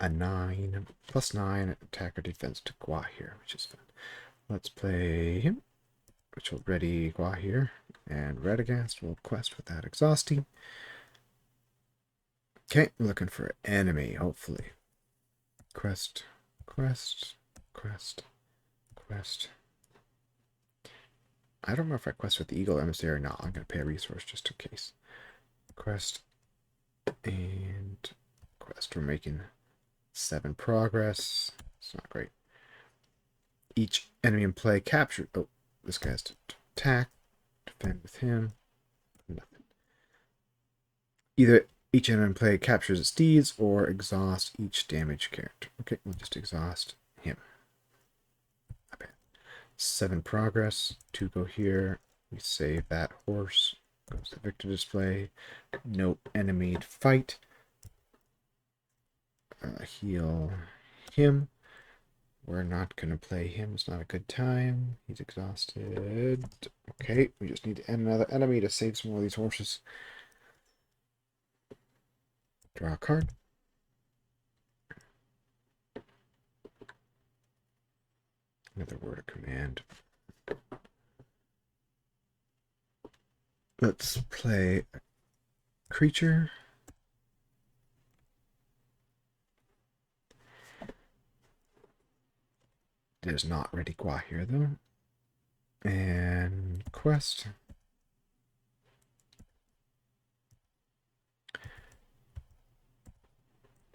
a 9, +9 attack or defense to Gwaihir, which is fun. Let's play him, which will ready Gwaihir, and Radagast will quest without exhausting. Okay, we're looking for an enemy, hopefully. Quest, quest, quest, quest. I don't know if I quest with the Eagle Emissary or not. I'm going to pay a resource just in case. Quest and quest. We're making 7 progress. It's not great. Each enemy in play captured. Oh, this guy has to attack. Defend with him. Nothing. Either each enemy in play captures its steeds or exhaust each damaged character. Okay, we'll just exhaust him. Okay. 7 progress. 2 go here. We save that horse. Goes to victor display. No enemy to fight. Heal him. We're not going to play him. It's not a good time. He's exhausted. Okay, we just need to end another enemy to save some more of these horses. Draw a card. Another word of command. Let's play a creature. It is not ready Gwaihir though. And quest.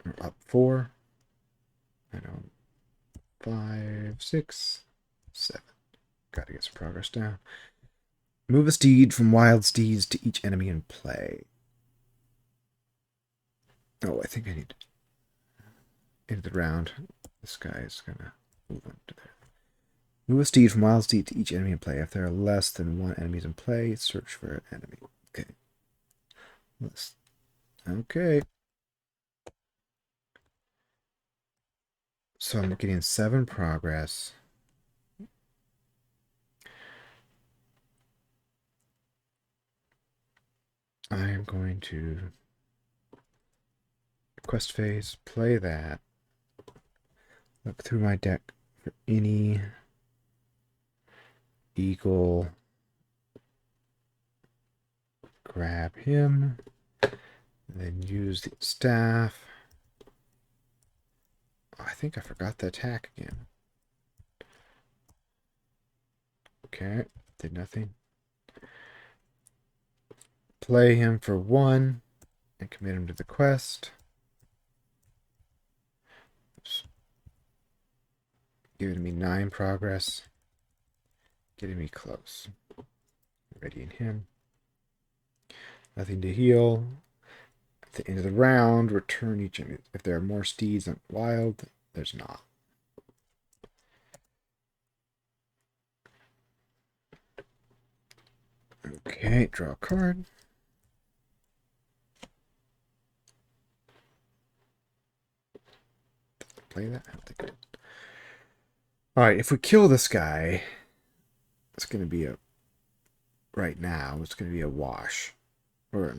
We're up 4. I don't. 5, 6, 7. Gotta get some progress down. Move a steed from Wild Steeds to each enemy in play. Oh, I think I need into the round. This guy is gonna move on to there. Move a steed from Wild Steed to each enemy in play. If there are less than 1 enemies in play, search for an enemy. Okay. Okay. So I'm getting 7 progress. I am going to quest phase, play that. Look through my deck for any eagle. Grab him. Then use the staff. Oh, I think I forgot the attack again. Okay, did nothing. Play him for 1 and commit him to the quest. Oops. Giving me 9 progress. Getting me close. Readying him. Nothing to heal. At the end of the round, return each. If there are more steeds than wild, there's not. Okay, draw a card. Play that? I don't think I did. Alright, if we kill this guy, it's going to be a... Right now, it's going to be a wash. Or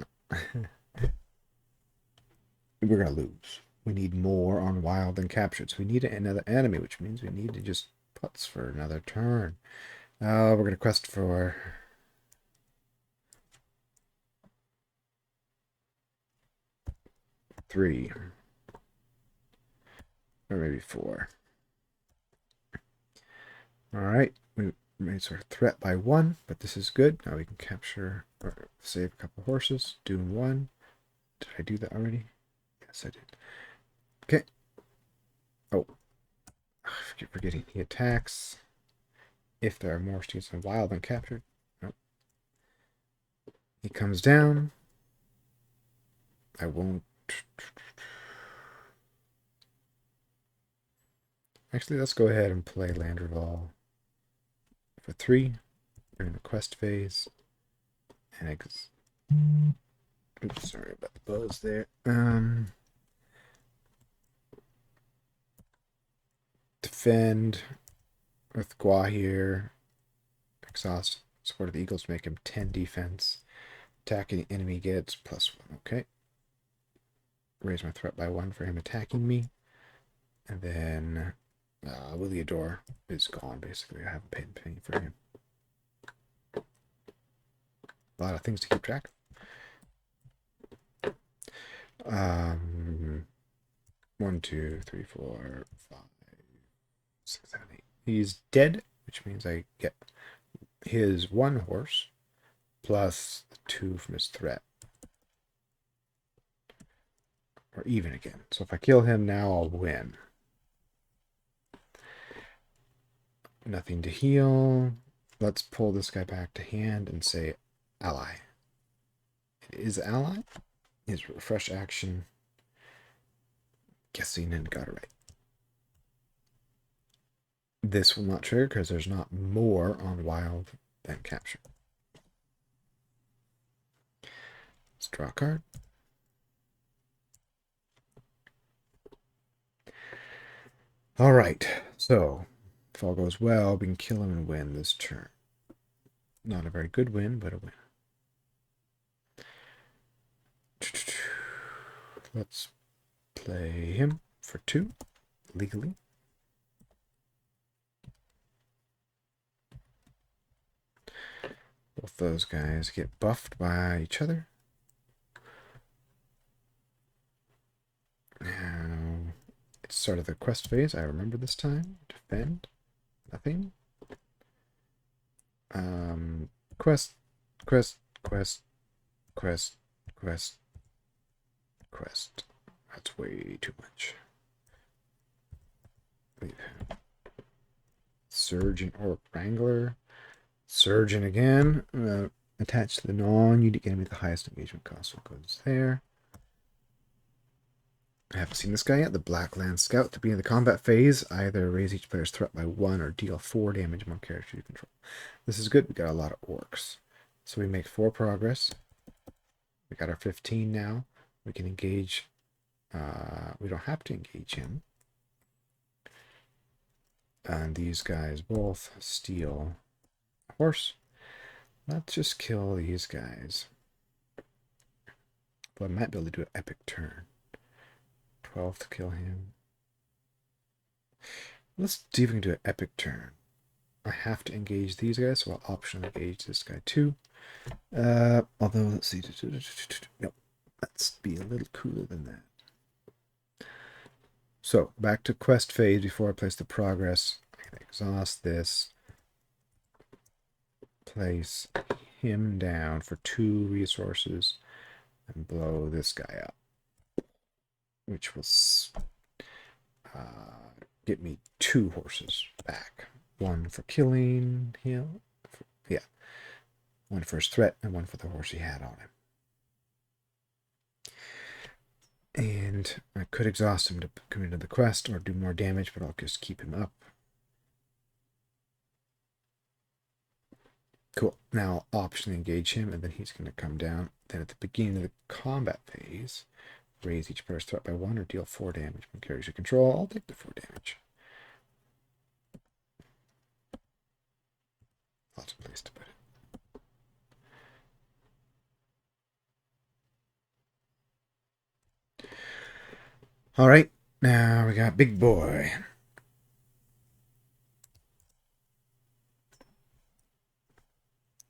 we're going to lose. We need more on wild than captured. So we need another enemy, which means we need to just putz for another turn. We're going to quest for... 3. Or maybe 4. Alright, we made sort of threat by 1, but this is good. Now we can capture or save a couple horses. Doom 1. Did I do that already? Yes, I did. Okay. Oh. I keep forgetting. He attacks if there are more steeds than wild than captured. Nope. He comes down. I won't. Actually, let's go ahead and play Land Revolve for 3 during the quest phase. And oops, sorry about the buzz there. Defend with Gwaihir. Exhaust. Support of the Eagles make him 10 defense. Attacking enemy gets +1. Okay. Raise my threat by 1 for him attacking me. And then Willie Adore is gone, basically. I haven't paid a penny for him. A lot of things to keep track of. 1, 2, 3, 4, 5, 6, 7, 8. He's dead, which means I get his 1 horse plus 2 from his threat. Or even again. So if I kill him now, I'll win. Nothing to heal. Let's pull this guy back to hand and say ally. It is ally. His refresh action. Guessing and got it right. This will not trigger because there's not more on wild than capture. Let's draw a card. All right, so if all goes well, we can kill him and win this turn. Not a very good win, but a win. Let's play him for 2, legally. Both those guys get buffed by each other. Now, it's sort of the quest phase. I remember this time. Defend. Nothing. Quest. That's way too much. Leave him. Surgeon or Wrangler. Surgeon again. Attached to the non-unit enemy with the highest engagement cost. So it goes there. I haven't seen this guy yet. The Blackland Scout. At the beginning of the combat phase, either raise each player's threat by 1 or deal 4 damage among characters you control. This is good. We got a lot of orcs. So we make 4 progress. We got our 15 now. We can engage. We don't have to engage him. And these guys both steal a horse. Let's just kill these guys. But I might be able to do an epic turn. 12 to kill him. Let's see if we can do an epic turn. I have to engage these guys, so I'll optionally engage this guy too. Although, let's see. Nope. Let's be a little cooler than that. So, back to quest phase before I place the progress. I can exhaust this. Place him down for 2 resources and blow this guy up. Which will get me 2 horses back. 1 for killing him. Yeah. 1 for his threat and 1 for the horse he had on him. And I could exhaust him to come into the quest or do more damage, but I'll just keep him up. Cool. Now I'll optionally engage him, and then he's going to come down. Then at the beginning of the combat phase, raise each player's threat by 1 or deal 4 damage when characters you control. I'll take the 4 damage. Lots of place to put it. All right, now we got Big Boy.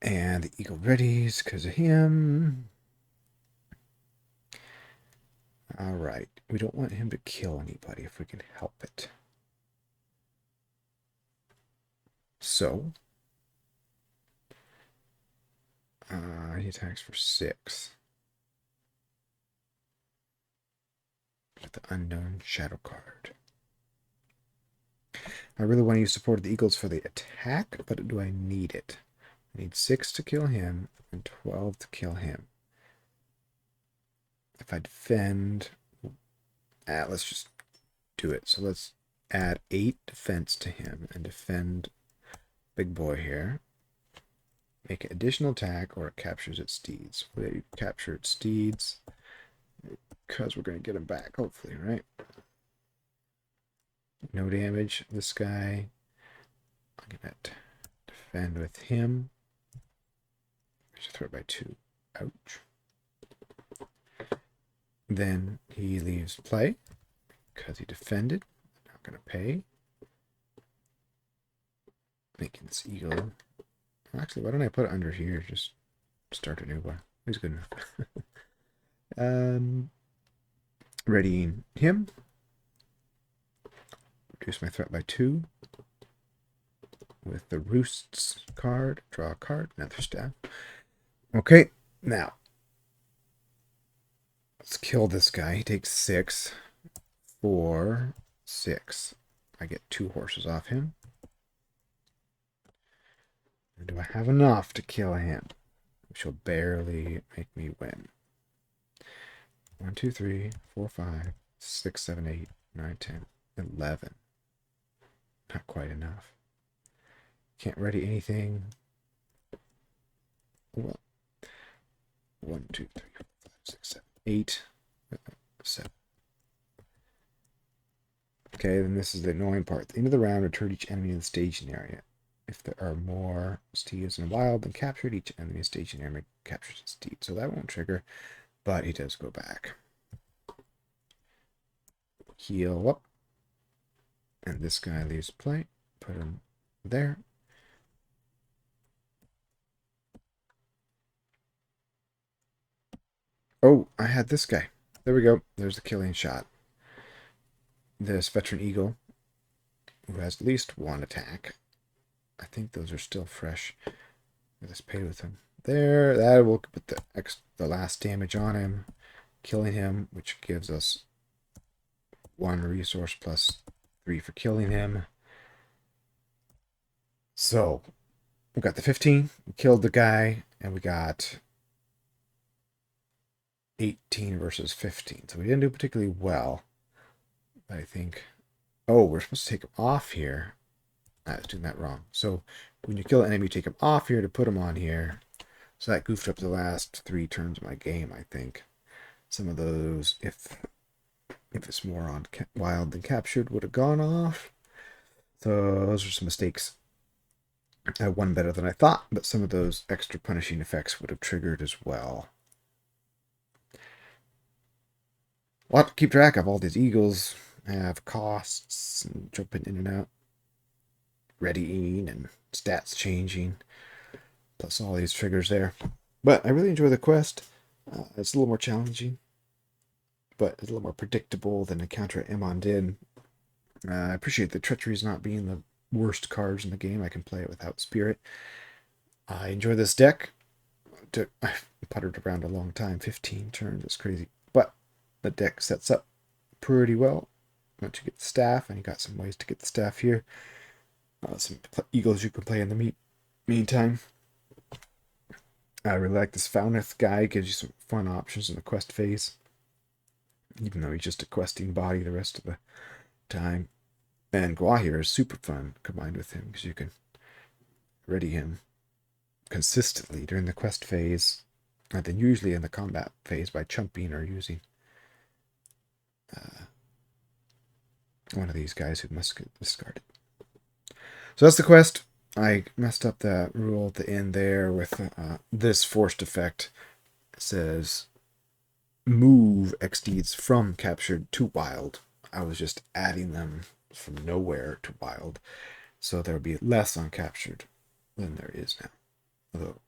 And the Eagle readies because of him. All right, we don't want him to kill anybody if we can help it. So, he attacks for 6. With the Unknown Shadow card. I really want to use Support of the Eagles for the attack, but do I need it? I need 6 to kill him and 12 to kill him. If I defend, let's just do it. So let's add 8 defense to him and defend Big Boy here. Make an additional attack or it captures its steeds. We capture its steeds because we're going to get him back, hopefully, right? No damage. This guy, I'm going to defend with him. I should throw it by 2. Ouch. Then he leaves play because he defended. I'm not going to pay. Making this eagle. Actually, why don't I put it under here? Just start a new one. He's good enough. Readying him. Reduce my threat by 2. with the Roosts card. Draw a card, another staff. Okay, now let's kill this guy. He takes 6, 4, 6. I get 2 horses off him. Or do I have enough to kill him? Which will barely make me win. 1, 2, 3, 4, 5, 6, 7, 8, 9, 10, 11. Not quite enough. Can't ready anything. Well, 1, 2, 3, 4, 5, 6, 7, 8, 7. Okay, then this is the annoying part. At the end of the round, return each enemy in the staging area. If there are more steeds in wild than captured, each enemy staging area captures a steed. So that won't trigger, but he does go back. Heal up. And this guy leaves play. Put him there. Oh, I had this guy. There we go. There's the killing shot. This veteran eagle, who has at least 1 attack. I think those are still fresh. Let's pay with him. There, that will put the last damage on him, killing him, which gives us 1 resource plus 3 for killing him. So we got the 15, we killed the guy, and we got 18 versus 15. So we didn't do particularly well. I think. Oh, we're supposed to take him off here. I was doing that wrong. So when you kill an enemy, you take him off here to put him on here. So that goofed up the last 3 turns of my game, I think. Some of those, if it's more on wild than captured, would have gone off. So those are some mistakes. I won better than I thought, but some of those extra punishing effects would have triggered as well. A lot to keep track of. All these eagles have costs and jumping in and out, readying and stats changing, plus all these triggers there. But I really enjoy the quest. It's a little more challenging, but it's a little more predictable than Encounter at Emon did. I appreciate the treacheries not being the worst cards in the game. I can play it without spirit. I enjoy this deck. I puttered around a long time, 15 turns, it's crazy. But the deck sets up pretty well once you get the staff, and you got some ways to get the staff here. Some eagles you can play in the meantime. I really like this Founeth guy. Gives you some fun options in the quest phase, even though he's just a questing body the rest of the time. And Gwaihir is super fun combined with him, because you can ready him consistently during the quest phase, and then usually in the combat phase by chumping or using one of these guys who must get discarded. So that's the quest. I messed up that rule at the end there with this forced effect. It says move Steeds from captured to wild. I was just adding them from nowhere to wild, so there would be less on captured than there is now. Although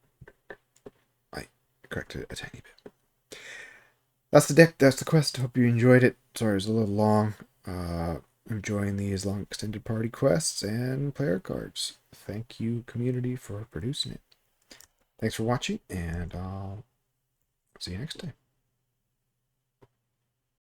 I corrected it a tiny bit. That's the deck. That's the quest. Hope you enjoyed it. Sorry, it was a little long. Enjoying these long extended party quests and player cards. Thank you, community, for producing it. Thanks for watching, and I'll see you next time.